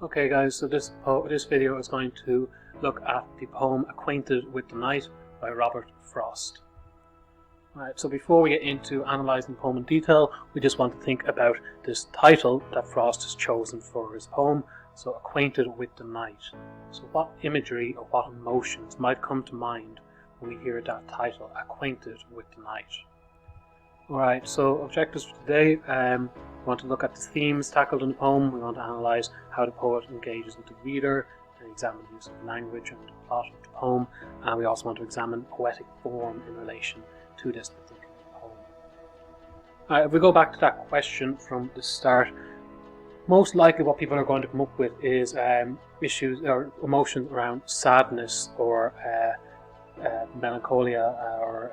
Okay guys, so this video is going to look at the poem Acquainted with the Night by Robert Frost. Alright, so before we get into analysing the poem in detail, we just want to think about this title that Frost has chosen for his poem, so Acquainted with the Night. So what imagery or what emotions might come to mind when we hear that title, Acquainted with the Night? Alright, so objectives for today, we want to look at the themes tackled in the poem, we want to analyse how the poet engages with the reader, and examine the use of language and the plot of the poem, and we also want to examine poetic form in relation to this particular poem. Alright, if we go back to that question from the start, most likely what people are going to come up with is issues or emotions around sadness or melancholia or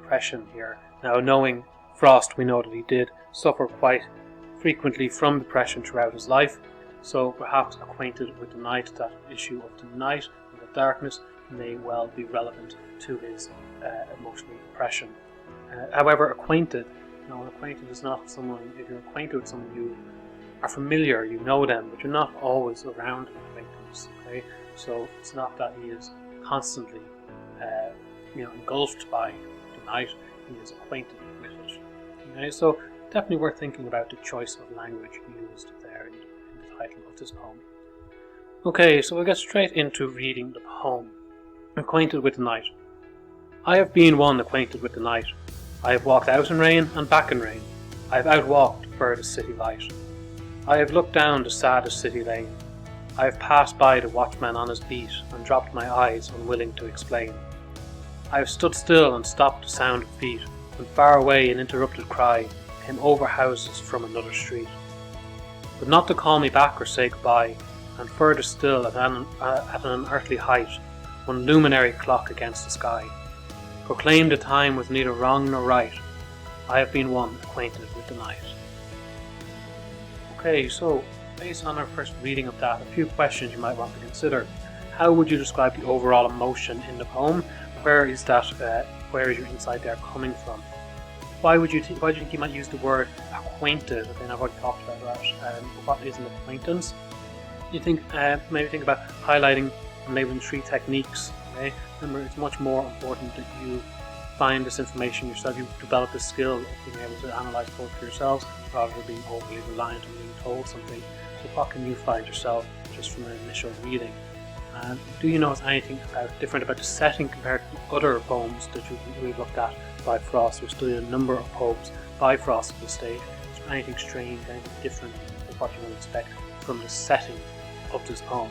depression here. Now, knowing Frost, we know that he did suffer quite frequently from depression throughout his life, so perhaps acquainted with the night, that issue of the night and the darkness, may well be relevant to his emotional depression. However, acquainted is not someone. If you're acquainted with someone, you are familiar, you know them, but you're not always around an acquaintance. Okay, so it's not that he is constantly, engulfed by the night. He is acquainted with it. Okay, so definitely worth thinking about the choice of language used there in the title of this poem. Okay, so we'll get straight into reading the poem. Acquainted with the Night. I have been one acquainted with the night. I have walked out in rain and back in rain. I have outwalked the furthest city light. I have looked down the saddest city lane. I have passed by the watchman on his beat and dropped my eyes, unwilling to explain. I have stood still and stopped the sound of feet, when far away an interrupted cry came over houses from another street. But not to call me back or say goodbye, and further still at an unearthly height, one luminary clock against the sky proclaimed the time with neither wrong nor right. I have been one acquainted with the night. Okay, so based on our first reading of that, a few questions you might want to consider. How would you describe the overall emotion in the poem? Where is your insight there coming from? Why do you think you might use the word acquainted? Okay, I've already talked about that. What is an acquaintance? You think maybe think about highlighting and labeling 3 techniques. Okay, remember it's much more important that you find this information yourself. You develop the skill of being able to analyse both yourselves rather than being overly reliant on being told something. So what can you find yourself just from an initial reading? And do you notice anything different about the setting compared to other poems that we've looked at by Frost? We've studied a number of poems by Frost at this stage. Is there anything strange, anything different than what you would expect from the setting of this poem?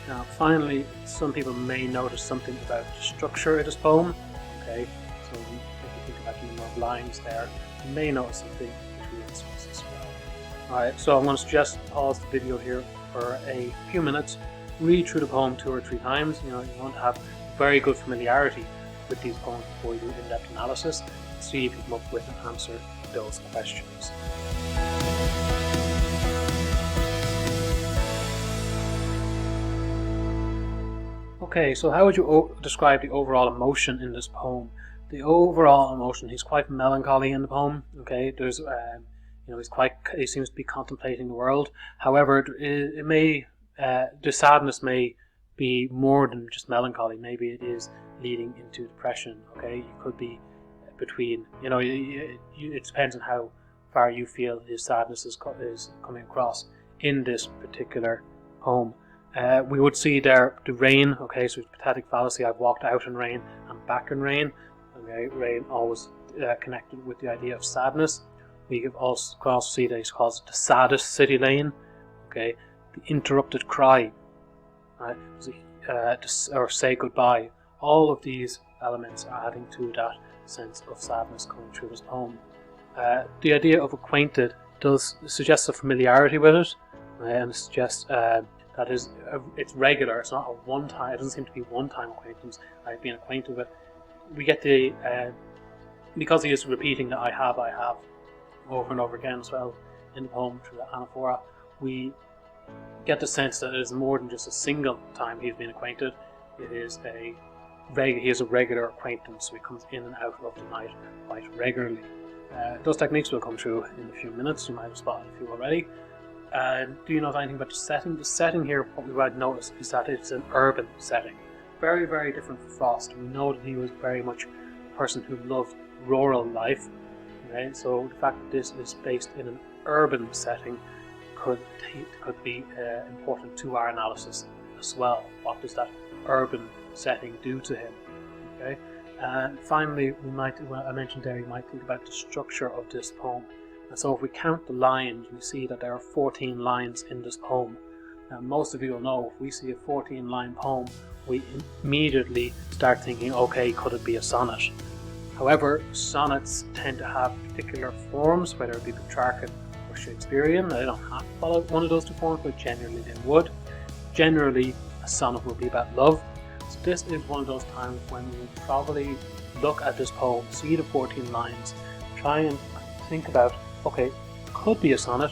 Now, finally, some people may notice something about the structure of this poem. Okay, so if you think about the number of lines there, you may notice something between the sources as well. Alright, so I'm going to suggest pause the video here for a few minutes. Read through the poem 2 or 3 times. You want to have very good familiarity with these poems before you do in-depth analysis. See if you come up with an answer to those questions. Okay, so how would you describe the overall emotion in this poem? The overall emotion, he's quite melancholy in the poem. Okay, there's, he seems to be contemplating the world. However, the sadness may be more than just melancholy. Maybe it is leading into depression. Okay, you could be between. It depends on how far you feel his sadness is coming across in this particular poem. We would see there the rain. Okay, so it's pathetic fallacy. I've walked out in rain and back in rain. Okay, rain always connected with the idea of sadness. We could also see that he calls it the saddest city lane. Okay. The interrupted cry, right? Or say goodbye. All of these elements are adding to that sense of sadness coming through this poem. The idea of acquainted does suggest a familiarity with it, and suggests that it's regular. It's not a one-time. It doesn't seem to be one-time acquaintance. I've been acquainted with. We get the because he is repeating the I have over and over again as well in the poem through the anaphora. We get the sense that it is more than just a single time he's been acquainted. He is a regular acquaintance, so he comes in and out of the night quite regularly. Those techniques will come through in a few minutes. You might have spotted a few already. Do you know anything about the setting? The setting here, what we might notice is that it's an urban setting. Very, very different from Frost. We know that he was very much a person who loved rural life. Okay? So the fact that this is based in an urban setting could be important to our analysis as well. What does that urban setting do to him? Okay. And finally, I mentioned there, you might think about the structure of this poem. And so if we count the lines, we see that there are 14 lines in this poem. Now, most of you will know, if we see a 14-line poem, we immediately start thinking, okay, could it be a sonnet? However, sonnets tend to have particular forms, whether it be Petrarchan or Shakespearean. They don't have to follow one of those two forms, but generally they would. Generally, a sonnet will be about love. So this is one of those times when we will probably look at this poem, see the 14 lines, try and think about, okay, could be a sonnet.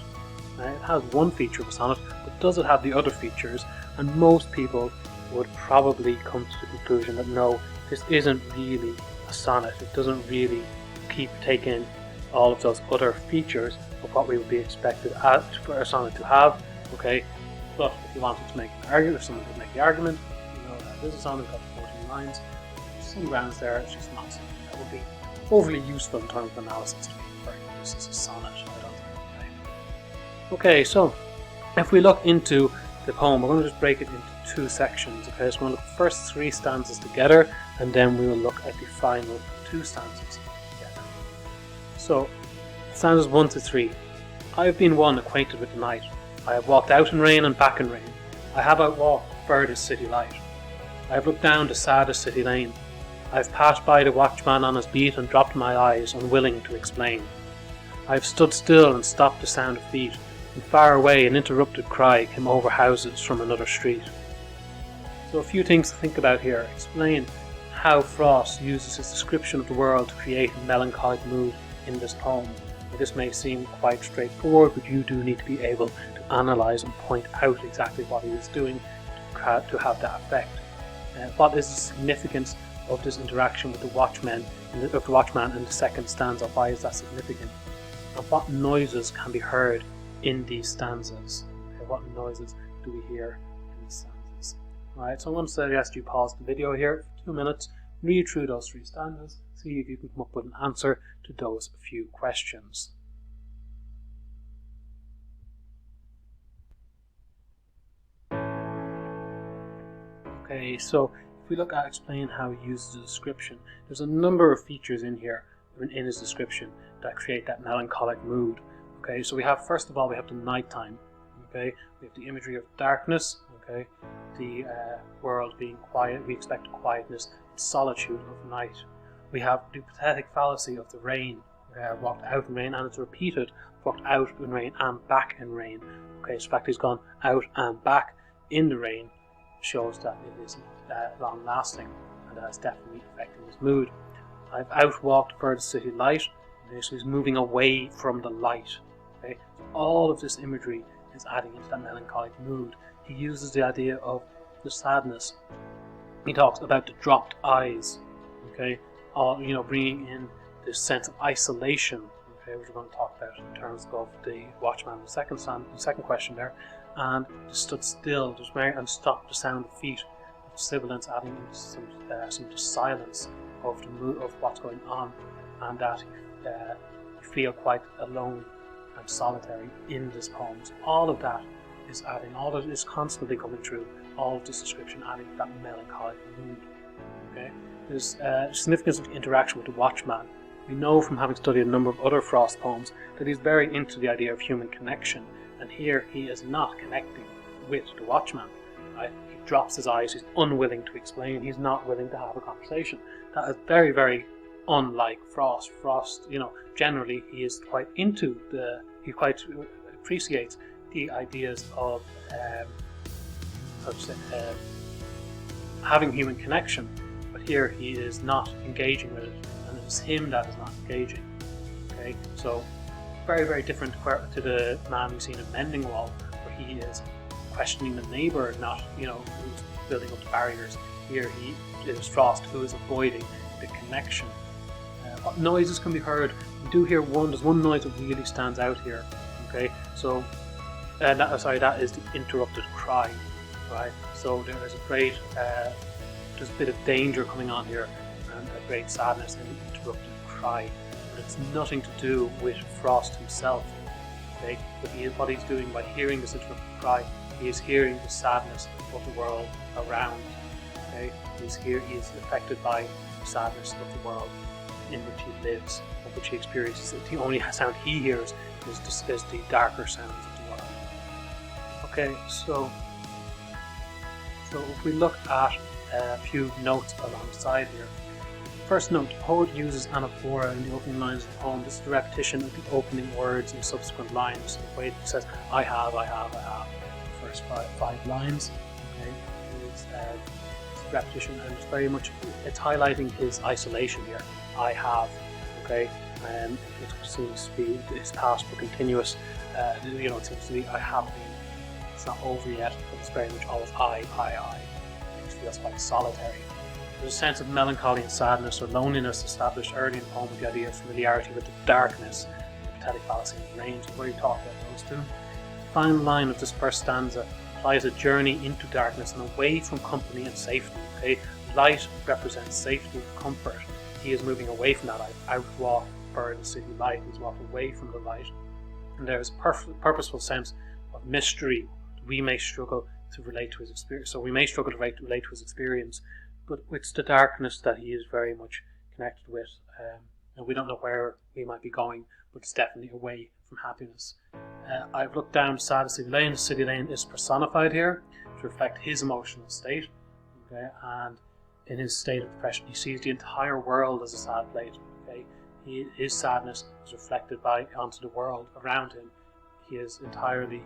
It has one feature of a sonnet, but does it have the other features? And most people would probably come to the conclusion that no, this isn't really a sonnet. It doesn't really take in all of those other features of what we would be expected for a sonnet to have. Okay, but if you wanted to make an argument, if someone could make the argument, you know that this is a sonnet got 14 lines. There's some grounds there. It's just not something that would be overly useful in terms of analysis to be referring to this as a sonnet. I don't think. Okay, so if we look into the poem, we're going to just break it into two sections. Okay, so we're going to look at the first 3 stanzas together, and then we will look at the final 2 stanzas together. So, stanzas 1 to 3. I have been one acquainted with the night. I have walked out in rain and back in rain. I have outwalked the furthest city light. I have looked down the saddest city lane. I have passed by the watchman on his beat and dropped my eyes, unwilling to explain. I have stood still and stopped the sound of feet, and far away an interrupted cry came over houses from another street. So a few things to think about here. Explain how Frost uses his description of the world to create a melancholic mood in this poem. Now, this may seem quite straightforward, but you do need to be able to analyse and point out exactly what he is doing to have that effect. What is the significance of this interaction with the watchman in the second stanza? Why is that significant? And what noises can be heard in these stanzas? Okay, what noises do we hear in these stanzas? Alright, so I'm going to suggest you pause the video here for 2 minutes, read through those 3 stanzas, see if you can come up with an answer to those few questions. Okay, so if we look at explain how he uses the description, there's a number of features in here in his description that create that melancholic mood. Okay, so we have, first of all, we have the nighttime. Okay, we have the imagery of darkness. Okay, the world being quiet. We expect quietness and solitude of night. We have the pathetic fallacy of the rain. Walked out in rain, and it's repeated. Walked out in rain and back in rain. Okay, so the fact he's gone out and back in the rain shows that it isn't long lasting, and that is definitely affecting his mood. I've outwalked for the city light. Okay, so he's moving away from the light. Okay, so all of this imagery is adding into that melancholic mood. He uses the idea of the sadness. He talks about the dropped eyes. Okay, bringing in this sense of isolation. Okay, which we're going to talk about in terms of the watchman. The second question there, and just stood still, and stopped the sound of feet. Sibilance adding in some silence of the mood of what's going on, and that you feel quite alone and solitary in this poem. So all of that is adding, all of it is constantly coming through, all of this description adding that melancholic mood. Okay, there's significance of the interaction with the watchman. We know from having studied a number of other Frost poems that he's very into the idea of human connection, and here he is not connecting with the watchman. Right? He drops his eyes, he's unwilling to explain, he's not willing to have a conversation. That is very, very unlike Frost. Frost, generally he is quite into he quite appreciates the ideas of having human connection, but here he is not engaging with it, and it's him that is not engaging. Okay, so very, very different to the man we've seen in Mending Wall, where he is questioning the neighbour, not who's building up the barriers. Here he is Frost, who is avoiding the connection. What noises can be heard? We do hear there's one noise that really stands out here. Okay, so that is the interrupted cry, right? So there is a great, there's a bit of danger coming on here, and a great sadness in the interrupted cry. But it's nothing to do with Frost himself. Okay, but what he's doing by hearing this interrupted cry, he is hearing the sadness of the world around. Okay, he is affected by the sadness of the world in which he lives, of which he experiences. The only sound he hears is the darker sounds of the world. Okay, so if we look at a few notes alongside here. First note, the poet uses anaphora in the opening lines of the poem. This is the repetition of the opening words in subsequent lines. The way it says, I have, the first five lines. Okay, it's repetition, and it's very much, it's highlighting his isolation here. I have, okay, and it seems to be, it's past but continuous. It seems to be, I have been. It's not over yet, but it's very much always I. It feels quite solitary. There's a sense of melancholy and sadness or loneliness established early in the poem with the idea of familiarity with the darkness, the pathetic fallacy and range. We've already talked about those two. The final line of this first stanza implies a journey into darkness and away from company and safety. Okay, light represents safety and comfort. He is moving away from that. I've outwalked for the city light. He's walked away from the light, and there is a purposeful sense of mystery. We may struggle to relate to his experience. So we may struggle to relate to his experience. But it's the darkness that he is very much connected with, and we don't know where we might be going, but it's definitely away from happiness. I've looked down sad City Lane. The City Lane is personified here to reflect his emotional state, okay? And in his state of depression, he sees the entire world as a sad place. Okay? His sadness is reflected onto the world around him. He is entirely,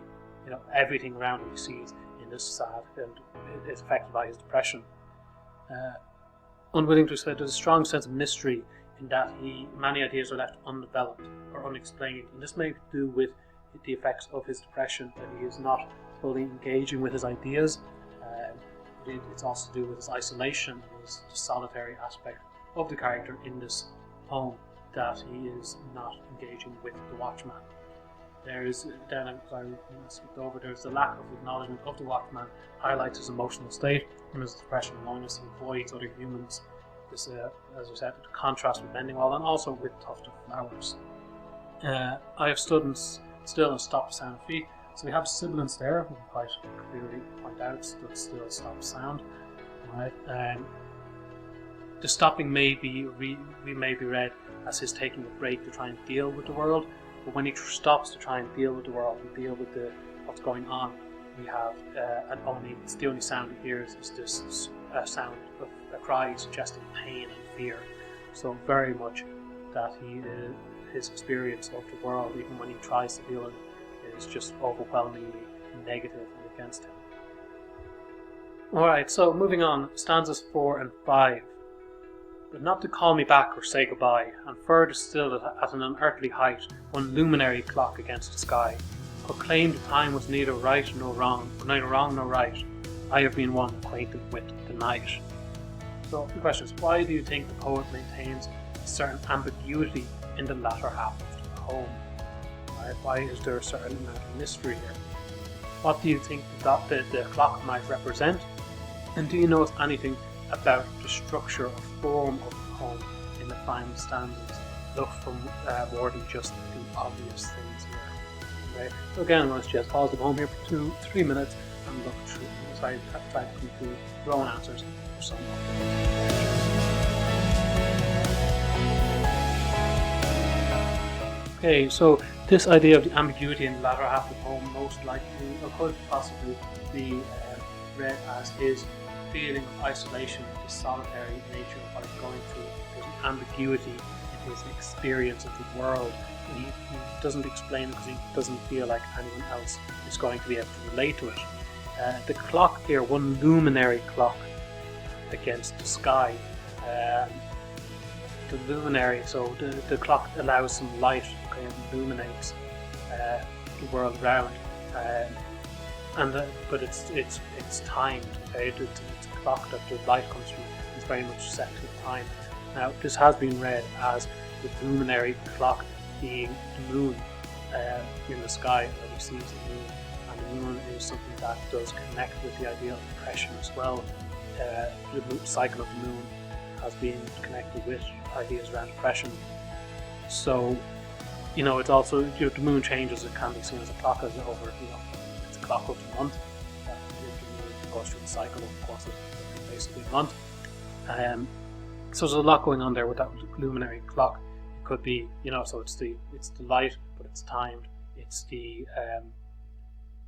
everything around him he sees in this sad, and is affected by his depression. Unwilling to explain, there's a strong sense of mystery in that many ideas are left undeveloped or unexplained, and this may do with the effects of his depression, that he is not fully engaging with his ideas. It's also to do with his isolation and his solitary aspect of the character in this poem, that he is not engaging with the Watchman. There's the lack of acknowledgement of the Watchman highlights his emotional state and his depression and loneliness. He avoids other humans. This, as I said, the contrast with Bendingwall and also with Tufted Flowers. I have stood still and stopped sound of feet. So we have sibilance there. We can quite clearly point out stood still, stop sound. Right. The stopping may be read as his taking a break to try and deal with the world. But when he stops to try and deal with the world and deal with what's going on, we have it's the only sound he hears is this sound of a cry suggesting pain and fear. So very much that his experience of the world, even when he tries to deal with it, is just overwhelmingly negative and against him. Alright, so moving on, stanzas 4 and 5. But not to call me back or say goodbye, and further still at an unearthly height, one luminary clock against the sky, proclaimed the time was neither right nor wrong, neither wrong nor right. I have been one acquainted with the night. So, the question is, why do you think the poet maintains a certain ambiguity in the latter half of the poem? Right? Why is there a certain amount of mystery here? What do you think the clock might represent? And do you know anything about the structure or form of the poem in the final stanzas? Look for more than just the obvious things here. Okay? So again, I'm going to just pause the poem here for 2-3 minutes and look through. Try to come to your own answers for some. Okay, so this idea of the ambiguity in the latter half of the poem most likely, or could possibly be read as his feeling of isolation, the solitary nature of what he's going through. There's an ambiguity in his experience of the world. He doesn't explain it because he doesn't feel like anyone else is going to be able to relate to it. The clock here, one luminary clock against the sky. The luminary, so the clock allows some light, okay, and illuminates the world around. But it's timed. Okay, it's a clock that the light comes from is very much set to the time. Now, this has been read as the luminary clock being the moon in the sky, where he sees the moon and the moon is something that does connect with the idea of depression as well. The cycle of the moon has been connected with ideas around depression. So, it's also, the moon changes, it can be seen as a clock, as over, it's a clock of the month. The moon goes through the cycle, of course, of basically a month. So there's a lot going on there with that luminary clock. It could be, so it's the light, but it's timed. It's the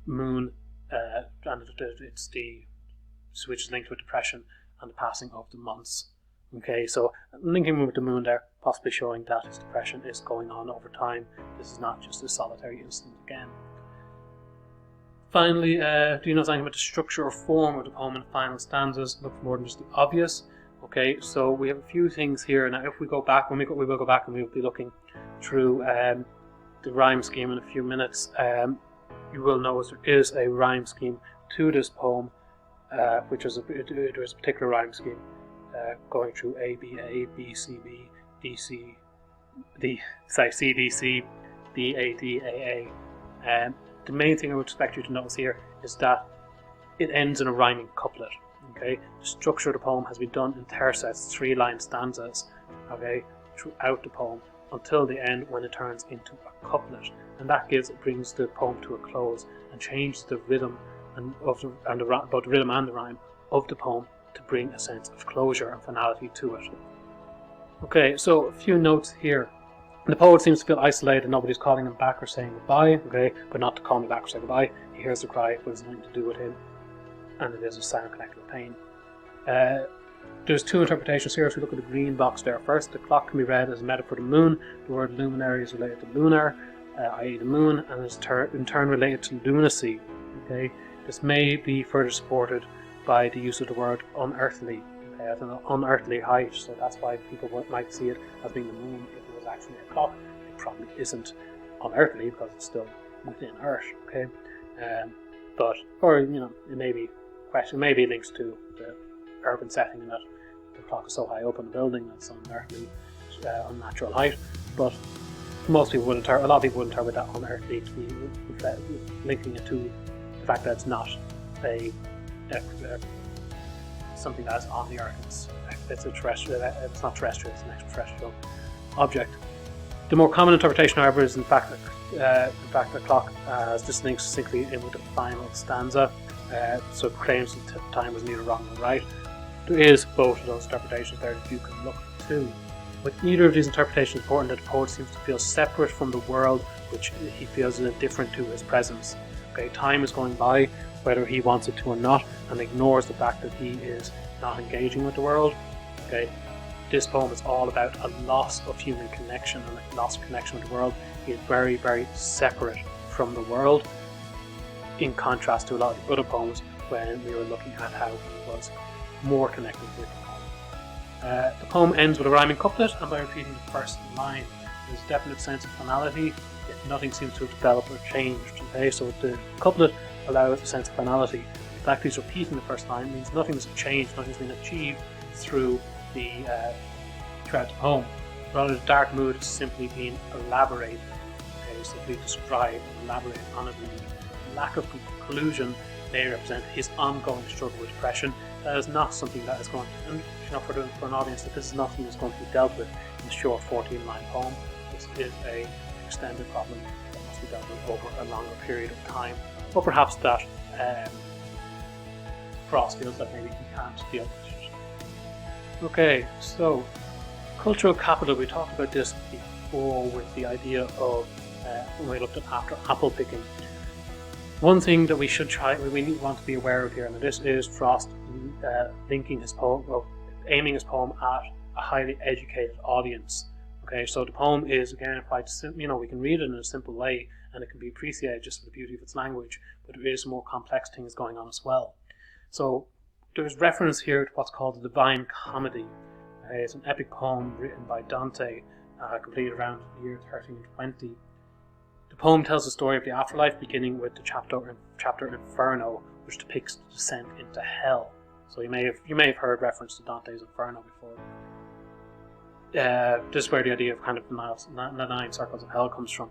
moon, and it's the which is linked with depression and the passing of the months. Okay, so linking with the moon there, possibly showing that his depression is going on over time. This is not just a solitary incident again. Finally, do you know anything about the structure or form of the poem and final stanzas? Look for more than just the obvious. Okay, so we have a few things here. Now, if we go back, we will go back and we will be looking through the rhyme scheme in a few minutes. You will notice there is a rhyme scheme to this poem, which is there is a particular rhyme scheme going through A, B, A, B, C, B, D, C, C, D, C, B, A, D, A, A. The main thing I would expect you to notice here is that it ends in a rhyming couplet. Okay, the structure of the poem has been done in tercets, 3-line stanzas, okay, throughout the poem until the end, when it turns into a couplet, and that brings the poem to a close and changes the rhythm both the rhythm and the rhyme of the poem to bring a sense of closure and finality to it. Okay, so a few notes here. The poet seems to feel isolated, nobody's calling him back or saying goodbye, okay, but not to call me back or say goodbye. He hears the cry, but it's nothing to do with him, and it is a sound connected with pain. There's two interpretations here. If we look at the green box there first, the clock can be read as a metaphor for the moon. The word luminary is related to lunar, i.e. the moon, and is in turn related to lunacy. Okay, this may be further supported by the use of the word unearthly, at an unearthly height, so that's why people might see it as being the moon. If it was actually a clock, it probably isn't unearthly because it's still within Earth. Okay, it may be links to the urban setting, that the clock is so high up in the building that it's unearthly, unnatural height. But most people a lot of people would interpret that unearthly to be linking it to the fact that it's not something that's on the Earth. It's a terrestrial. It's not terrestrial. It's an extraterrestrial object. The more common interpretation, however, is in fact the clock as this links succinctly in with the final stanza. So it claims that time was neither wrong nor right. There is both of those interpretations there that you can look to. With neither of these interpretations, it's important that the poet seems to feel separate from the world, which he feels is indifferent to his presence. Okay, time is going by, whether he wants it to or not, and ignores the fact that he is not engaging with the world. Okay, this poem is all about a loss of human connection and a loss of connection with the world. He is very, very separate from the world, in contrast to a lot of the other poems when we were looking at how he was more connected with the poem. The poem ends with a rhyming couplet, and by repeating the first line, there's a definite sense of finality, yet nothing seems to have developed or changed. Okay, so the couplet allows a sense of finality. The fact he's repeating the first line means nothing's changed, nothing's been achieved throughout the poem. Rather, the dark mood is simply being elaborated. Okay, simply described and elaborated on it. The lack of conclusion may represent his ongoing struggle with depression. That is not something that is going to, and for an audience, that this is nothing that's going to be dealt with in a short 14-line poem. This is an extended problem that must be dealt with over a longer period of time, or perhaps that Frost feels that maybe he can't deal with it. Okay, so cultural capital. We talked about this before with the idea of when we looked at after apple picking. One thing that we want to be aware of here, and this is Frost linking his poem, or aiming his poem at a highly educated audience. Okay, so the poem is again quite simple. We can read it in a simple way, and it can be appreciated just for the beauty of its language. But there is more complex things going on as well. So there's reference here to what's called the Divine Comedy. It's an epic poem written by Dante, completed around the year 1320. The poem tells the story of the afterlife, beginning with the chapter Inferno, which depicts the descent into hell. So you may have heard reference to Dante's Inferno before. This is where the idea of kind of the 9 circles of hell comes from.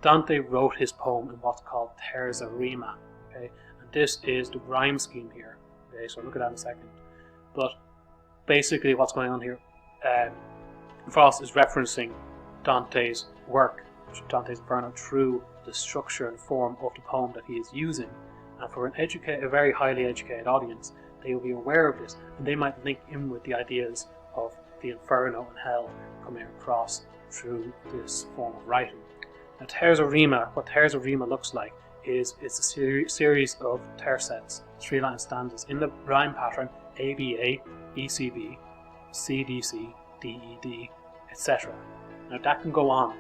Dante wrote his poem in what's called terza rima. Okay, and this is the rhyme scheme here. Okay, so look at that in a second. But basically, what's going on here? Frost is referencing Dante's work, Dante's Inferno, through the structure and form of the poem that he is using. And for a very highly educated audience, they will be aware of this, and they might link in with the ideas of the Inferno and Hell coming across through this form of writing. Now, terza rima, what terza rima looks like is it's a series of tercets, 3-line stanzas in the rhyme pattern ABA, BCB, CDC, DED, etc. Now that can go on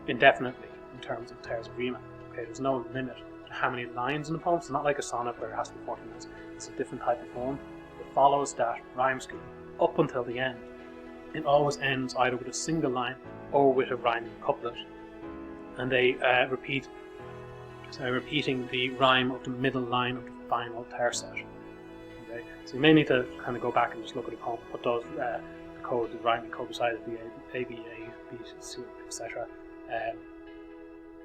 indefinitely in terms of terza rima. Okay, there's no limit to how many lines in the poem. It's not like a sonnet where it has to be 40 lines. It's a different type of form. It follows that rhyme scheme up until the end. It always ends either with a single line or with a rhyming couplet, and they repeating the rhyme of the middle line of the final tercet. Okay, so you may need to kind of go back and just look at the poem, put those the rhyming code beside it, the A, B, A, B, C, etc.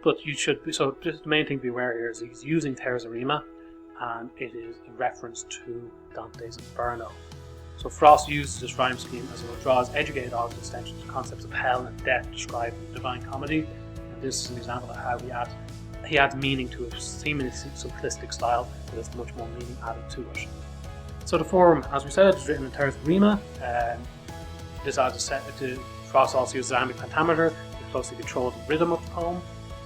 But you should be, so just the main thing to be aware here is he's using terza rima, and it is a reference to Dante's Inferno. So Frost uses this rhyme scheme as it will draw his educated audience attention to concepts of hell and death described in the Divine Comedy. And this is an example of how he adds meaning to a seemingly simplistic style, but there's much more meaning added to it. So the form, as we said, is written in terza rima. This adds a set to Frost also uses iambic pentameter to closely control the rhythm of the poem.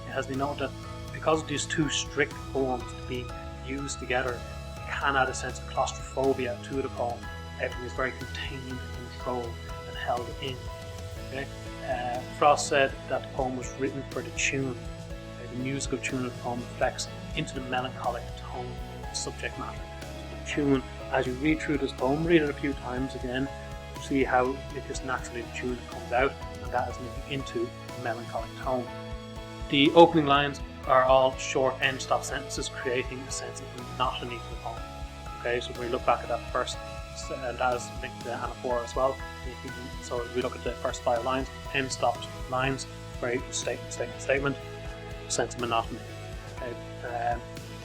It has been noted that because of these two strict forms to be used together, it can add a sense of claustrophobia to the poem. Everything is very contained and controlled and held in. Okay? Frost said that the poem was written for the tune. The musical tune of the poem reflects into the melancholic tone of the subject matter. So the tune, as you read through this poem, read it a few times again, see how it just naturally the tune comes out, and that is moving into a melancholic tone. The opening lines are all short end-stop sentences, creating a sense of monotony to the poem. Okay, so when we look back at that first, and that is linked to anaphora as well. So we look at the first 5 lines, end-stopped lines, very statement, sense of monotony. Okay, the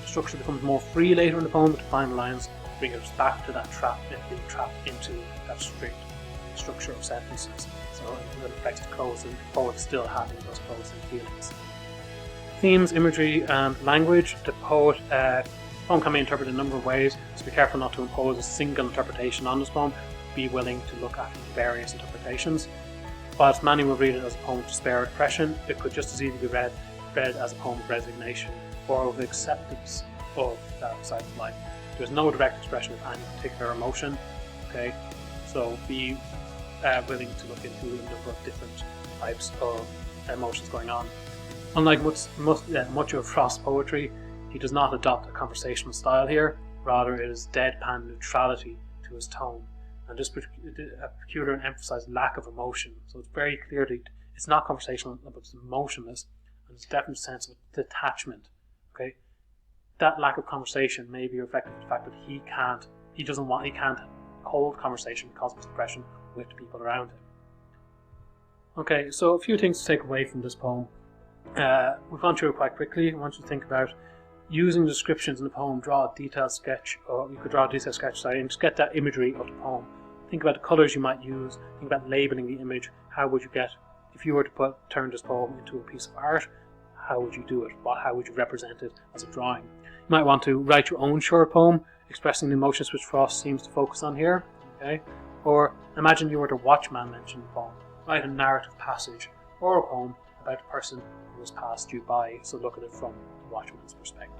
structure becomes more free later in the poem, but the final lines bring us back to that being trapped into that strict structure of sentences. So it affects the close, and the poet still having those closing feelings. Themes, imagery, and language. The poem can be interpreted in a number of ways, so be careful not to impose a single interpretation on this poem. Be willing to look at various interpretations. Whilst many will read it as a poem of despair or depression, it could just as easily be read as a poem of resignation or of acceptance of that side of life. There's no direct expression of any particular emotion. Okay, so be willing to look into a number of different types of emotions going on. Unlike much of Frost's poetry, he does not adopt a conversational style here. Rather, it is deadpan neutrality to his tone, and this peculiar and emphasized lack of emotion. So it's very clear that it's not conversational, but it's emotionless, and it's a definite sense of detachment. Okay, that lack of conversation may be reflected in the fact that he can't hold conversation because of his depression with the people around him. Okay, so a few things to take away from this poem. We've gone through it quite quickly. I want you to think about using descriptions in the poem, draw a detailed sketch, or you could draw a detailed sketch, and just get that imagery of the poem. Think about the colours you might use, think about labelling the image. How would you get, if you were to turn this poem into a piece of art, how would you do it? How would you represent it as a drawing? You might want to write your own short poem, expressing the emotions which Frost seems to focus on here. Okay? Or imagine you were the watchman mentioned in the poem. Write a narrative passage or a poem about a person who has passed you by, so look at it from the watchman's perspective.